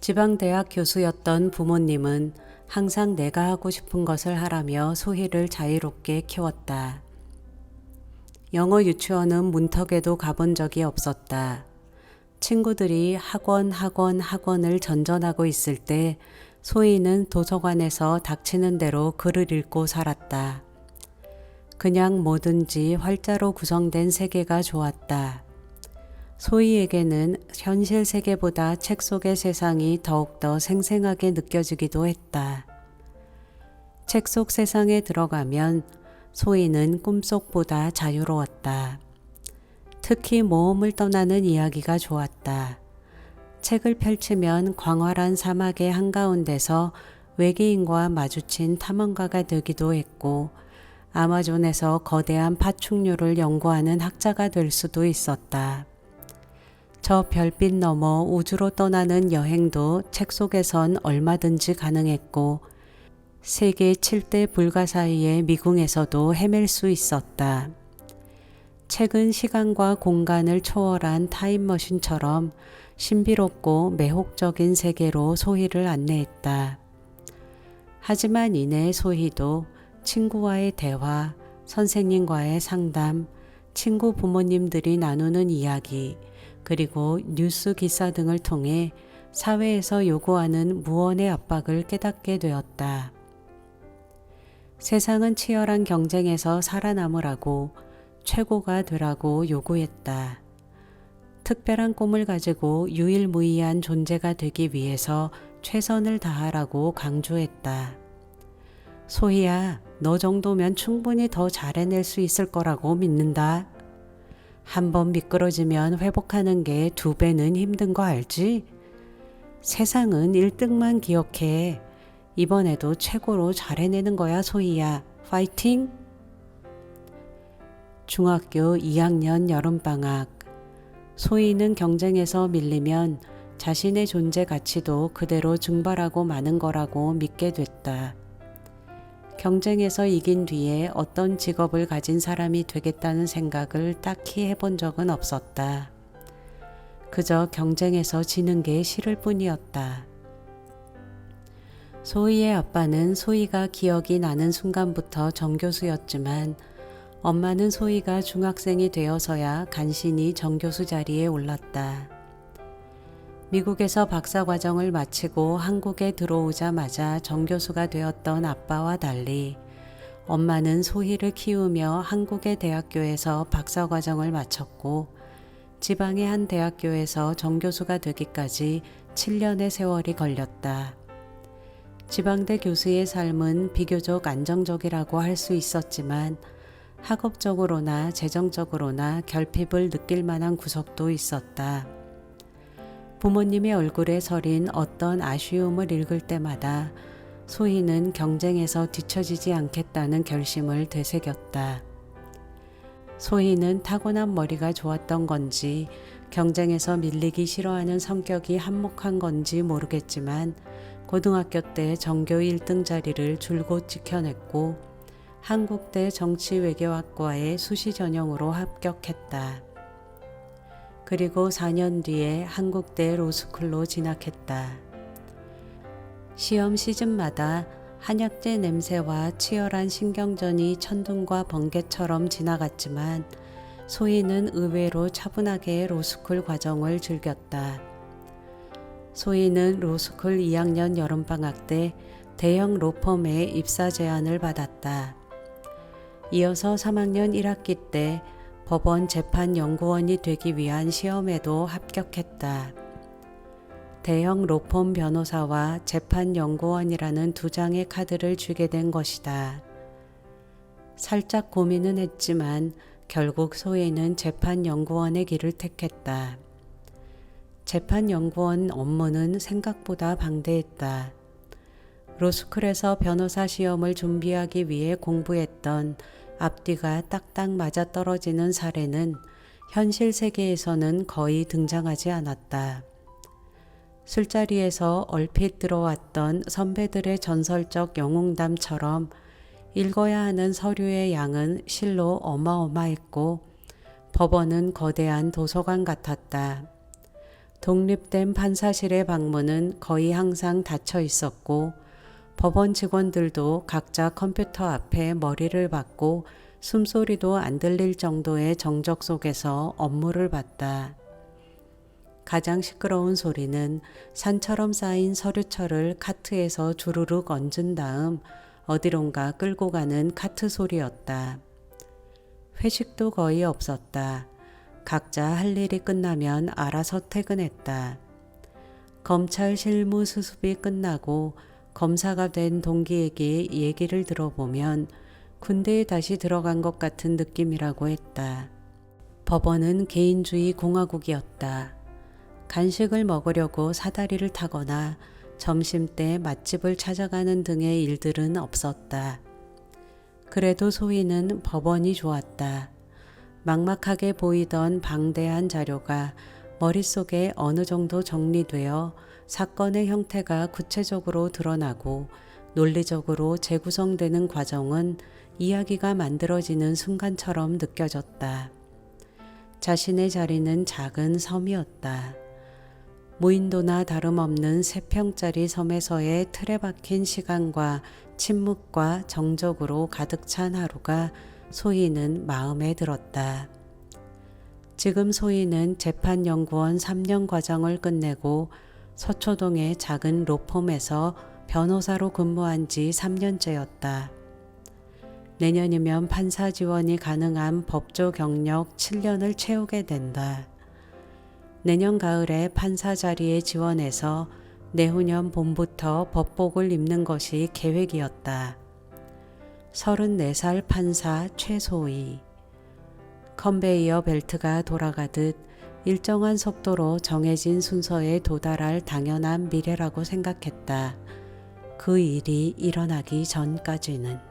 지방대학 교수였던 부모님은 항상 내가 하고 싶은 것을 하라며 소희를 자유롭게 키웠다. 영어 유치원은 문턱에도 가본 적이 없었다. 친구들이 학원을 전전하고 있을 때 소희는 도서관에서 닥치는 대로 글을 읽고 살았다. 그냥 뭐든지 활자로 구성된 세계가 좋았다. 소희에게는 현실 세계보다 책 속의 세상이 더욱더 생생하게 느껴지기도 했다. 책 속 세상에 들어가면 소희는 꿈속보다 자유로웠다. 특히 모험을 떠나는 이야기가 좋았다. 책을 펼치면 광활한 사막의 한가운데서 외계인과 마주친 탐험가가 되기도 했고, 아마존에서 거대한 파충류를 연구하는 학자가 될 수도 있었다. 저 별빛 너머 우주로 떠나는 여행도 책 속에선 얼마든지 가능했고, 세계 7대 불가 사이의 미궁에서도 헤맬 수 있었다. 책은 시간과 공간을 초월한 타임머신처럼 신비롭고 매혹적인 세계로 소희를 안내했다. 하지만 이내 소희도 친구와의 대화, 선생님과의 상담, 친구 부모님들이 나누는 이야기, 그리고 뉴스 기사 등을 통해 사회에서 요구하는 무언의 압박을 깨닫게 되었다. 세상은 치열한 경쟁에서 살아남으라고, 최고가 되라고 요구했다. 특별한 꿈을 가지고 유일무이한 존재가 되기 위해서 최선을 다하라고 강조했다. 소희야, 너 정도면 충분히 더 잘해낼 수 있을 거라고 믿는다. 한번 미끄러지면 회복하는 게 2배는 힘든 거 알지? 세상은 1등만 기억해. 이번에도 최고로 잘해내는 거야, 소희야. 파이팅! 중학교 2학년 여름방학. 소희는 경쟁에서 밀리면 자신의 존재 가치도 그대로 증발하고 마는 거라고 믿게 됐다. 경쟁에서 이긴 뒤에 어떤 직업을 가진 사람이 되겠다는 생각을 딱히 해본 적은 없었다. 그저 경쟁에서 지는 게 싫을 뿐이었다. 소희의 아빠는 소희가 기억이 나는 순간부터 정교수였지만 엄마는 소희가 중학생이 되어서야 간신히 정교수 자리에 올랐다. 미국에서 박사과정을 마치고 한국에 들어오자마자 정교수가 되었던 아빠와 달리 엄마는 소희를 키우며 한국의 대학교에서 박사과정을 마쳤고 지방의 한 대학교에서 정교수가 되기까지 7년의 세월이 걸렸다. 지방대 교수의 삶은 비교적 안정적이라고 할 수 있었지만 학업적으로나 재정적으로나 결핍을 느낄 만한 구석도 있었다. 부모님의 얼굴에 서린 어떤 아쉬움을 읽을 때마다 소희는 경쟁에서 뒤처지지 않겠다는 결심을 되새겼다. 소희는 타고난 머리가 좋았던 건지 경쟁에서 밀리기 싫어하는 성격이 한몫한 건지 모르겠지만 고등학교 때 전교 1등 자리를 줄곧 지켜냈고 한국대 정치외교학과에 수시 전형으로 합격했다. 그리고 4년 뒤에 한국대 로스쿨로 진학했다. 시험 시즌마다 한약재 냄새와 치열한 신경전이 천둥과 번개처럼 지나갔지만 소희는 의외로 차분하게 로스쿨 과정을 즐겼다. 소희는 로스쿨 2학년 여름방학 때 대형 로펌에 입사 제안을 받았다. 이어서 3학년 1학기 때 법원 재판연구원이 되기 위한 시험에도 합격했다. 대형 로펌 변호사와 재판연구원이라는 2장의 카드를 쥐게 된 것이다. 살짝 고민은 했지만 결국 소희는 재판연구원의 길을 택했다. 재판연구원 업무는 생각보다 방대했다. 로스쿨에서 변호사 시험을 준비하기 위해 공부했던 앞뒤가 딱딱 맞아떨어지는 사례는 현실 세계에서는 거의 등장하지 않았다. 술자리에서 얼핏 들어왔던 선배들의 전설적 영웅담처럼 읽어야 하는 서류의 양은 실로 어마어마했고 법원은 거대한 도서관 같았다. 독립된 판사실의 방문은 거의 항상 닫혀 있었고 법원 직원들도 각자 컴퓨터 앞에 머리를 박고 숨소리도 안 들릴 정도의 정적 속에서 업무를 봤다. 가장 시끄러운 소리는 산처럼 쌓인 서류철을 카트에서 주르륵 얹은 다음 어디론가 끌고 가는 카트 소리였다. 회식도 거의 없었다. 각자 할 일이 끝나면 알아서 퇴근했다. 검찰 실무 수습이 끝나고 검사가 된 동기에게 얘기를 들어보면 군대에 다시 들어간 것 같은 느낌이라고 했다. 법원은 개인주의 공화국이었다. 간식을 먹으려고 사다리를 타거나 점심때 맛집을 찾아가는 등의 일들은 없었다. 그래도 소희는 법원이 좋았다. 막막하게 보이던 방대한 자료가 머릿속에 어느 정도 정리되어 사건의 형태가 구체적으로 드러나고 논리적으로 재구성되는 과정은 이야기가 만들어지는 순간처럼 느껴졌다. 자신의 자리는 작은 섬이었다. 무인도나 다름없는 3평짜리 섬에서의 틀에 박힌 시간과 침묵과 정적으로 가득 찬 하루가 소희는 마음에 들었다. 지금 소희는 재판연구원 3년 과정을 끝내고 서초동의 작은 로펌에서 변호사로 근무한 지 3년째였다. 내년이면 판사 지원이 가능한 법조 경력 7년을 채우게 된다. 내년 가을에 판사 자리에 지원해서 내후년 봄부터 법복을 입는 것이 계획이었다. 34살 판사 최소희. 컨베이어 벨트가 돌아가듯 일정한 속도로 정해진 순서에 도달할 당연한 미래라고 생각했다. 그 일이 일어나기 전까지는.